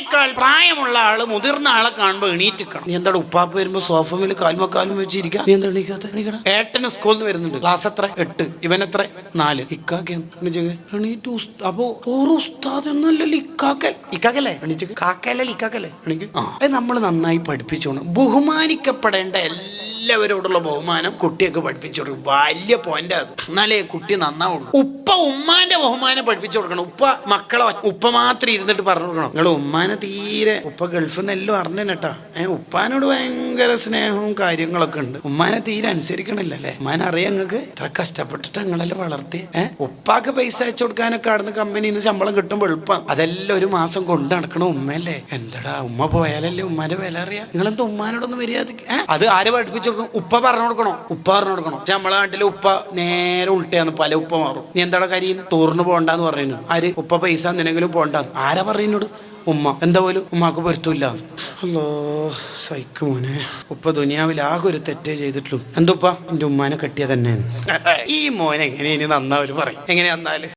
എന്നേക്കാൾ പ്രായമുള്ള ആള് മുതിർന്ന ആളെ കാണുമ്പോ എണീറ്റിക്കണം. നീ എന്താ ഉപ്പാപ്പ് വരുമ്പോ സോഫമിൽ കാൽമക്കാലും വെച്ചിരിക്കാം. നീ എന്താ എണീക്കാത്ത? ഏട്ടന് സ്കൂളിൽ നിന്ന് വരുന്നുണ്ട്. ക്ലാസ് എത്ര? 8. ഇവൻ എത്ര? 4. എണീറ്റ് അപ്പൊ ഓരോ ഉസ്താദ് എന്നല്ലല്ലോ ഇക്കാക്കല്ലേ എണീറ്റ് കാക്കല്ലേ ഇക്കാക്കല്ലേ എണീക്ക്. നമ്മൾ നന്നായി പഠിപ്പിച്ചോണം. ബഹുമാനിക്കപ്പെടേണ്ട എല്ലാവരോടുള്ള ബഹുമാനം കുട്ടിയൊക്കെ പഠിപ്പിച്ചു കൊടുക്കും. വലിയ പോയിന്റ് അത്. എന്നാലേ കുട്ടി നന്നാവുള്ളൂ. ഉപ്പ ഉമ്മാന്റെ ബഹുമാനം പഠിപ്പിച്ചു കൊടുക്കണം. ഉപ്പ മക്കളെ ഉപ്പ മാത്രം ഇരുന്നിട്ട് പറഞ്ഞു കൊടുക്കണം. നിങ്ങൾ ഉമ്മാനെ തീരെ ഉപ്പ ഗൾഫിൽ നിന്ന് എല്ലാം അറിഞ്ഞേട്ടാ. ഉപ്പാനോട് ഭയങ്കര സ്നേഹവും കാര്യങ്ങളൊക്കെ ഉണ്ട്. ഉമ്മാനെ തീരെ അനുസരിക്കണില്ല അല്ലേ? ഉമ്മാനെ അറിയാം നിങ്ങൾക്ക് ഇത്ര കഷ്ടപ്പെട്ടിട്ട് നിങ്ങളെല്ലാം വളർത്തി. ഉപ്പാക്ക് പൈസ അയച്ചു കൊടുക്കാനൊക്കെ അവിടുന്ന് കമ്പനിയിൽ നിന്ന് ശമ്പളം കിട്ടുമ്പോൾ എളുപ്പം. അതെല്ലാം ഒരു മാസം കൊണ്ട് നടക്കണ ഉമ്മയല്ലേ. എന്താടാ ഉമ്മ പോയാലല്ലേ ഉമ്മാന്റെ വില അറിയാം. നിങ്ങളെന്താ ഉമ്മാനോടൊന്നും മര്യാദക്ക് അത് ആര് പഠിപ്പിച്ചു? ഉപ്പ പറഞ്ഞു കൊടുക്കണോ? ഉപ്പ പറഞ്ഞു കൊടുക്കണോ? പക്ഷെ നമ്മളെ നാട്ടിലെ ഉപ്പ നേരെ ഉൾട്ടയാന്ന്. പല ഉപ്പ മാറും. നീ എന്താടാ കരിയുന്നു? ടൂറിന് പോകണ്ടെന്ന് പറയുന്നു. ആര്? ഉപ്പ പൈസ എന്തിനെങ്കിലും പോകണ്ടെന്ന് ആരാ പറയുന്നോട്? ഉമ്മ. എന്താ പോലും ഉമ്മാക്ക് പൊരുത്തമില്ല. അല്ലോ സൈക്ക് മോനെ. ഉപ്പ ദുനിയാവിൽ ആകെ ഒരു തെറ്റേ ചെയ്തിട്ടുള്ളൂ. എന്തുപ്പ? എന്റെ ഉമ്മാനെ കെട്ടിയ തന്നെ. ഈ മോനെ എങ്ങനെ ഇനി നന്നാവര് പറയും. എങ്ങനെ നന്നാല്